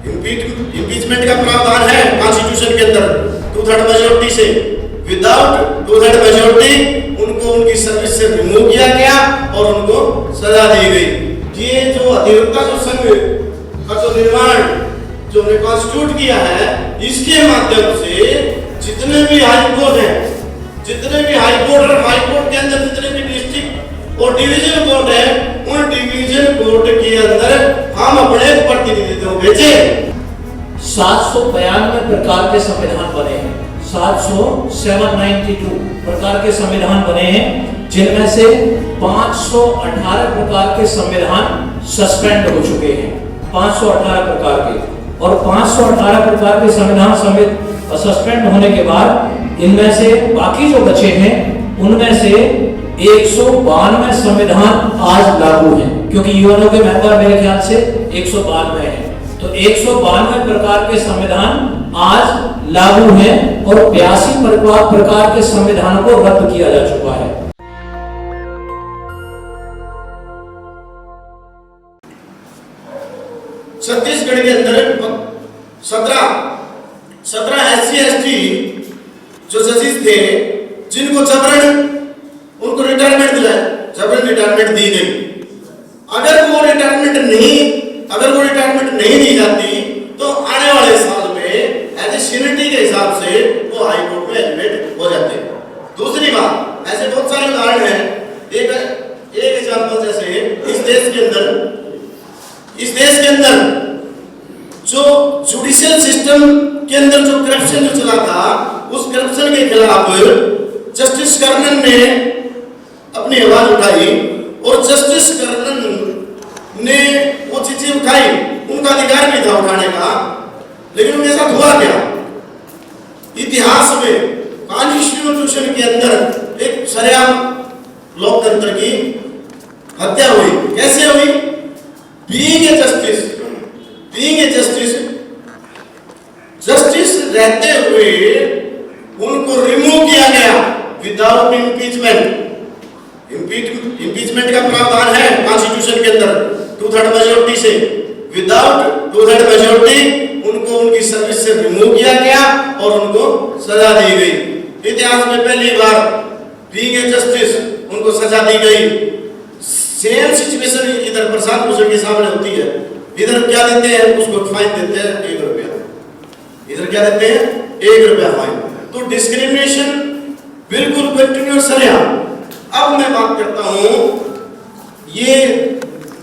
Impeachment का प्रावधान है कॉन्स्टिट्यूशन के अंदर 2/3 मेजोरिटी से। विदाउट 2/3 मेजोरिटी उनको उनकी सर्विस से रिमूव किया गया और उनको सजा दी गई। ये जो अधिवक्ता जो संघ का जो निर्माण जो हमने कॉन्स्टिट्यूट किया है, इसके माध्यम से जितने भी हाई कोर्ट है, जितने भी हाई कोर्ट और हाई कोर्ट के अंदर जितने भी डिस्ट्रिक्ट और डिवीजन कोर्ट है, उन डिवीजन कोर्ट के अंदर हम अपने प्रतिनिधित्व भेजे। 792 प्रकार के संविधान बने हैं, 792 प्रकार के संविधान बने हैं, जिनमें से 518 प्रकार के संविधान सस्पेंड हो चुके हैं, 518 प्रकार के। और 518 प्रकार के संविधान सस्पेंड होने के बाद इनमें से बाकी जो बचे हैं उनमें से 192 संविधान आज लागू हैं, क्योंकि यूएनओ के मेंबर मेरे ख्याल से 192 हैं। तो 192 प्रकार के संविधान आज लागू हैं और 82 प्रकार के संविधानों को रद्द किया जा चुका है। छत्तीसगढ़ के अंदर 17 SC/ST जो जजेस थे, जिनको जबरन उनको रिटायरमेंट दिलाया, जबरन रिटायरमेंट दी गई। अगर वो रिटायरमेंट नहीं दी जाती तो आने वाले साल में एज ए सीनियरिटी के हिसाब से वो हाई कोर्ट में एलिवेट हो जाते। दूसरी बात, ऐसे बहुत सारे उदाहरण हैं। एक एग्जांपल, जैसे इस देश के अंदर जो जुडिशियल सिस्टम के अंदर जो करप्शन जो चला था, उस करप्शन के खिलाफ जस्टिस कर्णन ने अपनी आवाज उठाई और जस्टिस कर्णन ने वो चीजें उठाई, उनका अधिकार भी था उठाने का, लेकिन उनके साथ हुआ क्या? इतिहास में कॉन्स्टिट्यूशन के अंदर एक सरेआम लोकतंत्र की हत्या हुई। कैसे हुई? बीइंग ए जस्टिस रहते हुए उनको रिमूव किया गया विदाउट इम्पीचमेंट का प्रावधान है कॉन्स्टिट्यूशन के अंदर 2/3 मेजोरिटी से। विदाउट 2/3 मेजोरिटी उनको उनकी सर्विस से रिमूव किया गया और उनको सजा दी गई। इतिहास में पहली बार बीइंग ए जस्टिस उनको सजा दी गई। सेम सिचुएशन इधर प्रशांत भूषण के सामने होती है। इधर क्या देते हैं? उसको फाइन देते हैं 1 रुपया। इधर क्या देते हैं? 1 रुपया फाइन। तो डिस्क्रिमिनेशन बिल्कुल कंटिन्यूअस है। अब मैं बात करता हूं, ये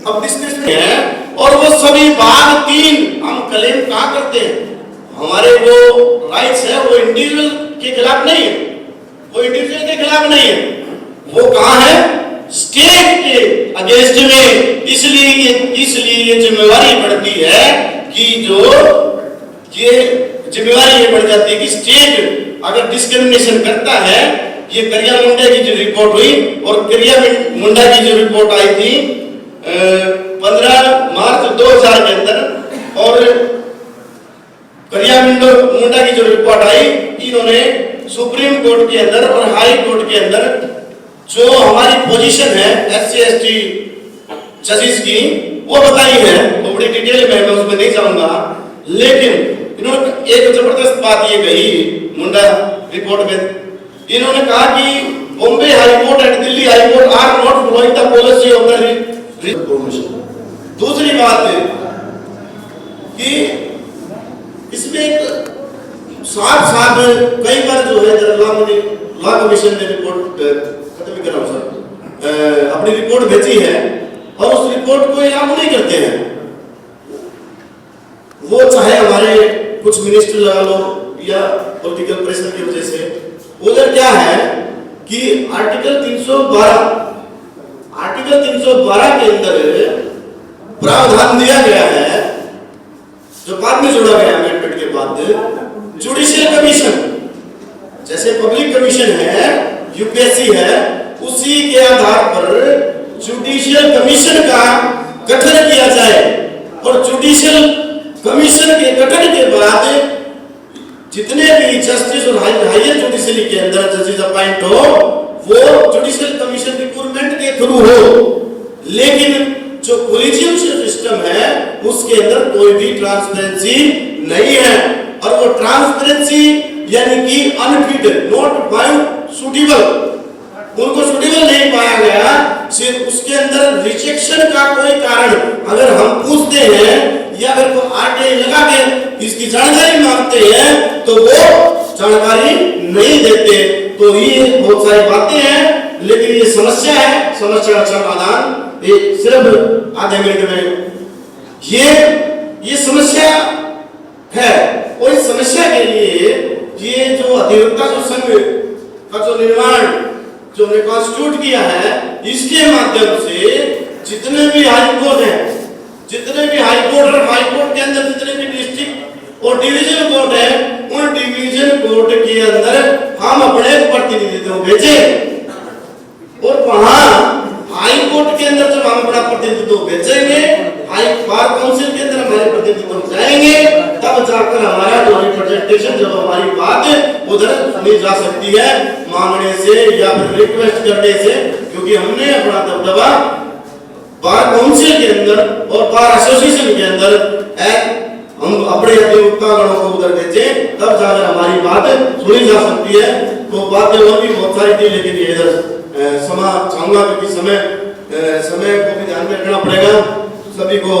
अब डिस्क्रिमिनेशन है और वो सभी भाग 3 हम क्लेम कहां करते हैं? हमारे वो राइट्स है वो इंडिविजुअल के खिलाफ नहीं है, वो इंडिविजुअल के खिलाफ नहीं है, वो कहां है? स्टेट के अगेंस्ट में। इसलिए ये जिम्मेवारी बढ़ती है कि जो ये जिम्मेवारी ये बढ़ जाती है कि स्टेट अगर डिस्क्रिमिनेशन करता है। ये करिया मुंडा की जो रिपोर्ट हुई और करिया मुंडा की जो रिपोर्ट आई थी 15 मार्च 2000 के अंदर, और करिया मुंडा की जो रिपोर्ट आई, इन्होंने सुप्रीम कोर्ट के अंदर और हाई कोर्ट के अंदर जो हमारी पोजीशन है SC/ST जजेस की वो बताई है। वो बड़ी डिटेल में मैं उसमें नहीं जाऊंगा, लेकिन इन्होंने एक जबरदस्त बात ये कही मुंडा रिपोर्ट में। इन्होंने कहा कि Bombay high court and Delhi high court are not following the policy of the reformation. दूसरी बात है कि इसमें एक साथ कई बार जो है लॉ कमीशन ने रिपोर्ट अपनी रिपोर्ट भेजी है और उस रिपोर्ट को लागू नहीं करते हैं। वो चाहे हमारे कुछ मिनिस्टर लगा लो या पॉलिटिकल प्रेशर की वजह से, उधर क्या है कि आर्टिकल 312 के अंदर प्रावधान दिया गया है, जो बाद में जोड़ा गया अमेंडमेंट के बाद, जुडिशियल कमीशन। जैसे पब्लिक कमीशन है, यूपीएससी है, उसी के आधार पर जुडिशियल कमीशन का गठन किया जाए और जुडिशियल कमीशन के गठन के बाद जितने भी जस्टिस और हायर जुडिशरी के अंदर जजेस अपॉइंट हो वो जुडिशियल कमीशन रिक्रूटमेंट के थ्रू हो। लेकिन जो कोलिजियम सिस्टम है उसके अंदर कोई भी ट्रांसपेरेंसी नहीं है, और वो ट्रांसपेरेंसी यानी कि अनफिट, नॉट फाउंड सुटेबल, उनको सुटेबल नहीं पाया गया। सिर्फ उसके अंदर रिजेक्शन का कोई कारण अगर हम पूछते हैं या फिर को आरटीआई लगा के इसकी जानकारी मांगते हैं तो वो जानकारी नहीं देते। तो ये बहुत सारी बातें हैं, लेकिन ये समस्या है, समस्या का समाधान ये सिर्फ आधे मिनट में, ये समस्या है। और इस समस्या के लिए ये जो अधिवक्ता जो संघ का जो निर्माण जो हमने कॉन्स्टिट्यूट किया है, इसके माध्यम से जितने भी हाई कोर्ट हैं, जितने भी हाई कोर्ट और हाई कोर्ट के अंदर जितने भी डिस्ट्रिक्ट और डिवीजन कोर्ट है, उन डिवीजन कोर्ट के अंदर हम अपने प्रतिनिधित्व भेजे, और वहां हाई कोर्ट के अंदर जब हम अपना प्रतिनिधित्व भेजेंगे, हाई बार काउंसिल के अंदर हमारे प्रतिनिधित्व जाएंगे, तब जाकर हमारा जो रिप्रेजेंटेशन, जब हमारी बात उधर सुनी जा सकती है मांगने से या फिर रिक्वेस्ट करने से, क्योंकि हमने अपना दबदबा बार काउंसिल के अंदर और बार एसोसिएशन के अंदर हम अपने अधिवक्तागणों को उधर भेजे, तब जाकर हमारी बात सुनी जा सकती है। तो बातें और भी बहुत सारी थी, लेकिन ये इधर समा चाहूंगा क्योंकि समय को भी ध्यान में रखना पड़ेगा। सभी को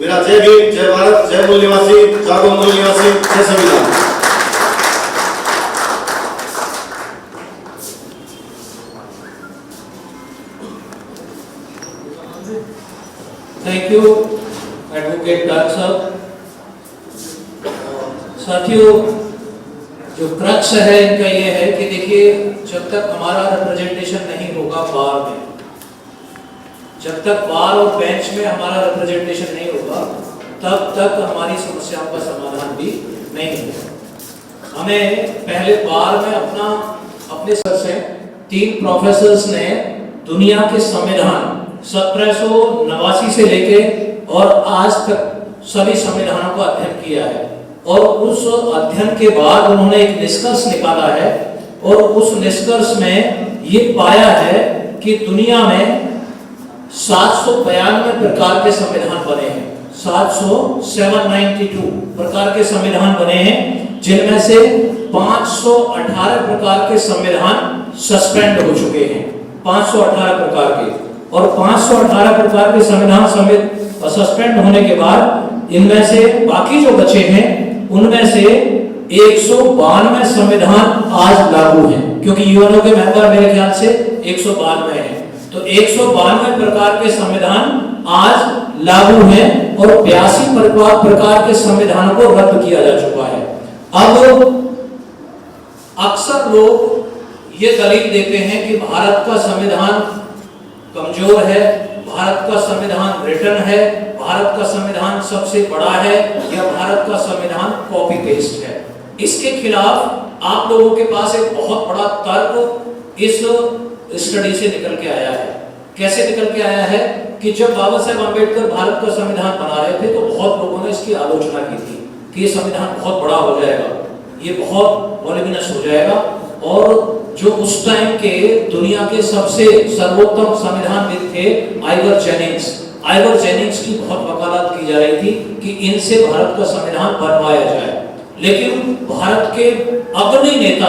मेरा जय भीम, जय भारत, जय मूल निवासी, जागो मूल निवासी, जय संविधान। थैंक यू एडवोकेट डाक साहब। साथियों, जो क्रक्स है इनका ये है कि देखिए, जब तक हमारा रिप्रेजेंटेशन नहीं होगा बार में, जब तक बार और बेंच में हमारा रिप्रेजेंटेशन नहीं होगा, तब तक हमारी समस्याओं का समाधान भी नहीं होगा। हमें पहले बार में अपने सर से 3 प्रोफेसर्स ने दुनिया के संविधान 1789 से लेके और आज तक सभी संविधानों का अध्ययन किया है, और उस अध्ययन के बाद उन्होंने एक निष्कर्ष निकाला है, और उस निष्कर्ष में ये पाया है कि दुनिया में 792 प्रकार के संविधान बने हैं। 792 प्रकार के संविधान बने हैं, जिनमें से 518 प्रकार के संविधान सस्पेंड हो चुके हैं। 518 प्रकार के, और 518 प्रकार के संविधान सस्पेंड होने के बाद इनमें से बाकी जो बचे हैं, उनमें से 192 संविधान आज लागू हैं, क्योंकि यूएनओ के मेंबर मेरे ख्याल से 192 हैं। तो 192 प्रकार के संविधान आज लागू हैं, और 82 प्रकार के संविधानों को रद्द किया जा चुका है। अब अक्सर लोग ये दलील देते हैं कि भारत का संविधान कमजोर है, भारत का संविधान रिटर्न है, भारत का संविधान सबसे बड़ा है, या भारत का संविधान कॉपी पेस्ट है। इसके खिलाफ आप लोगों के पास एक बहुत बड़ा तर्क इस स्टडी से निकल के आया है। कैसे निकल के आया है कि जब बाबा साहेब अम्बेडकर भारत का संविधान बना रहे थे, तो बहुत लोगों ने इसकी आलोचना की थी कि ये संविधान बहुत बड़ा हो जाएगा, ये बहुत वॉल्यूमिनस हो जाएगा, और जो उस टाइम के दुनिया के सबसे सर्वोत्तम संविधानविद थे आइवर जेनिंग्स की बहुत वकालत की जा रही थी कि इनसे भारत का संविधान बनवाया जाए। लेकिन भारत के अग्रणी नेता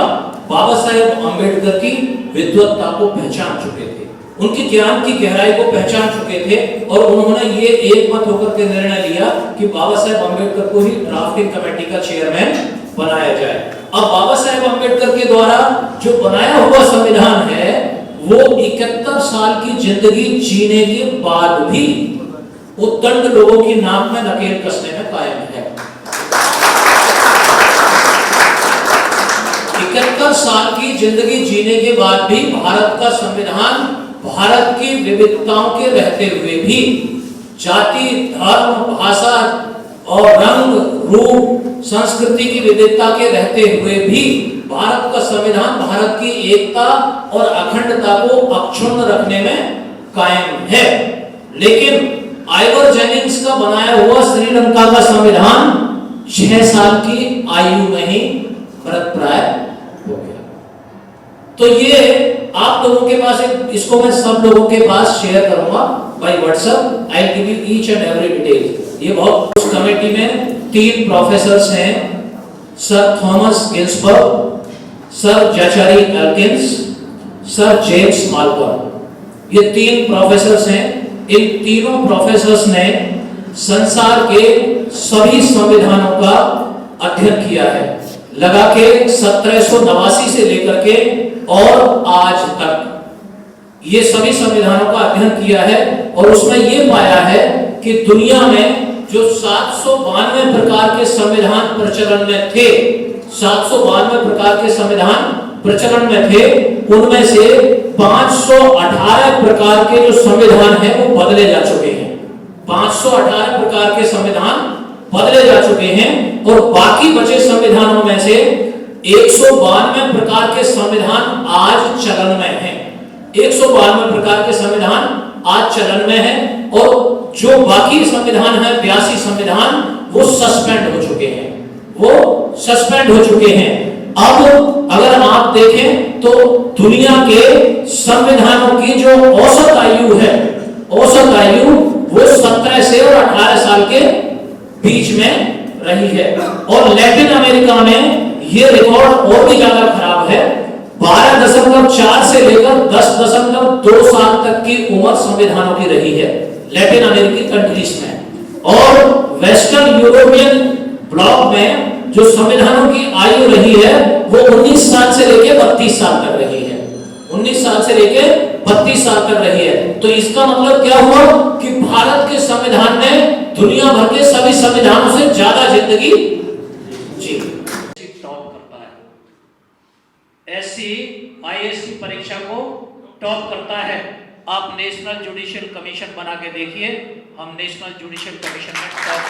बाबा साहेब अम्बेडकर की विद्वत्ता को पहचान चुके थे, उनके ज्ञान की गहराई को पहचान चुके थे, और उन्होंने ये एकमत होकर के निर्णय लिया कि बाबा साहेब अम्बेडकर को ही ड्राफ्टिंग कमेटी का चेयरमैन बनाया जाए। अब बाबा साहेब अम्बेडकर के द्वारा जो बनाया हुआ संविधान है, वो 71 साल की जिंदगी जीने के बाद भी उद्दंड लोगों की नाक में नकेल कसने में कायम है। 71 साल की जिंदगी जीने के बाद भी भारत का संविधान भारत की विविधताओं के रहते हुए भी, जाति, धर्म, भाषा और रंग, रूप, संस्कृति की विविधता के रहते हुए भी भारत का संविधान भारत की एकता और अखंडता को अक्षुण्ण रखने में कायम है। लेकिन आइवर जेनिंग्स का बनाया हुआ श्रीलंका का संविधान 6 साल की आयु में ही मृतप्राय हो गया। तो ये आप लोगों के पास इसको मैं सब लोगों के पास शेयर करूंगा by WhatsApp. I give you each and every detail. ये बहुत, उस कमेटी में 3 प्रोफेसर्स हैं, sir Thomas Gilsberg, sir Zachary Elkins, sir James Malcolm. ये 3 प्रोफेसर्स हैं। इन तीनों प्रोफेसर्स ने संसार के सभी संविधानों का अध्ययन किया है, लगा के 1789 से लेकर के और आज तक ये सभी संविधानों का अध्ययन किया है। और उसमें ये पाया है कि दुनिया में जो 792 प्रकार के संविधान प्रचलन में थे, 792 प्रकार के संविधान प्रचलन में थे, उनमें से 518 प्रकार के जो संविधान हैं वो बदले जा चुके हैं। 518 प्रकार के संविधान बदले जा चुके हैं और बाकी बचे संविधानों में से 192 प्रकार के संविधान आज चलन में हैं। 192 प्रकार के संविधान आज चलन में हैं और जो बाकी संविधान है 82 संविधान वो सस्पेंड हो चुके हैं, वो सस्पेंड हो चुके हैं। अब अगर आप देखें तो दुनिया के संविधानों की जो औसत आयु है, औसत आयु वो 17 से और 18 साल के बीच में रही है। और लैटिन अमेरिका में ये रिकॉर्ड और भी ज्यादा खराब है। 12.4 से लेकर 10.2 साल तक की उम्र संविधानों की रही है लैटिन अमेरिकी कंट्रीज में। और वेस्टर्न यूरोपियन ब्लॉक में जो संविधानों की आयु रही है वो 19 साल से लेकर 32 साल तक रही है। 19 साल से लेकर 32 साल तक रही है। तो इसका मतलब क्या हुआ कि भारत के संविधान ने दुनिया भर के सभी संविधानों से ज्यादा जिंदगी जी टॉप करता है। एससी आईएएस की परीक्षा को टॉप करता है। आप नेशनल जुडिशियल कमीशन बना के देखिए, हम नेशनल जुडिशियल कमीशन में टॉप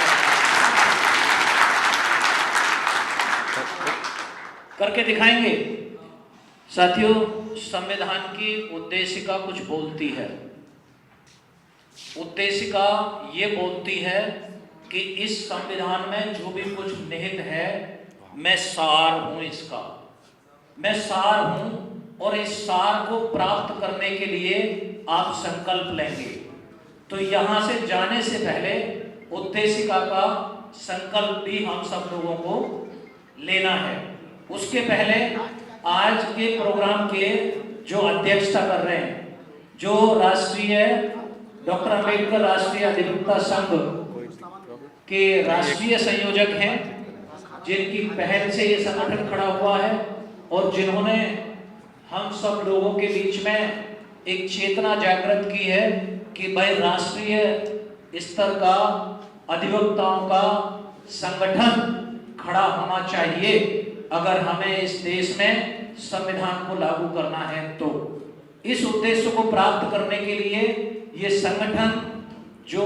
करके दिखाएंगे। साथियों, संविधान की उद्देशिका कुछ बोलती है। उद्देशिका ये बोलती है कि इस संविधान में जो भी कुछ निहित है मैं सार हूं, इसका मैं सार हूं और इस सार को प्राप्त करने के लिए आप संकल्प लेंगे। तो यहां से जाने से पहले उद्देशिका का संकल्प भी हम सब लोगों को लेना है। उसके पहले आज के प्रोग्राम के जो अध्यक्षता कर रहे हैं, जो राष्ट्रीय डॉक्टर अंबेडकर राष्ट्रीय अधिवक्ता संघ के राष्ट्रीय संयोजक हैं, जिनकी पहल से ये संगठन खड़ा हुआ है और जिन्होंने हम सब लोगों के बीच में एक चेतना जागृत की है कि भाई राष्ट्रीय स्तर का अधिवक्ताओं का संगठन खड़ा होना चाहिए अगर हमें इस देश में संविधान को लागू करना है। तो इस उद्देश्य को प्राप्त करने के लिए ये संगठन जो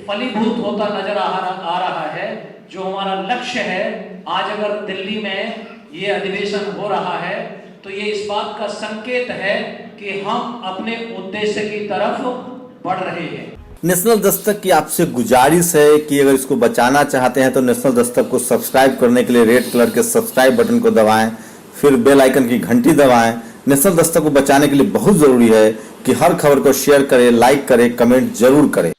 फलीभूत होता नजर आ रहा है, जो हमारा लक्ष्य है, आज अगर दिल्ली में ये अधिवेशन हो रहा है तो ये इस बात का संकेत है कि हम अपने उद्देश्य की तरफ बढ़ रहे हैं। नेशनल दस्तक की आपसे गुजारिश है कि अगर इसको बचाना चाहते हैं तो नेशनल दस्तक को सब्सक्राइब करने के लिए रेड कलर के सब्सक्राइब बटन को दबाएं, फिर बेल आइकन की घंटी दबाएं। नेशनल दस्तक को बचाने के लिए बहुत जरूरी है कि हर खबर को शेयर करें, लाइक करें, कमेंट जरूर करें।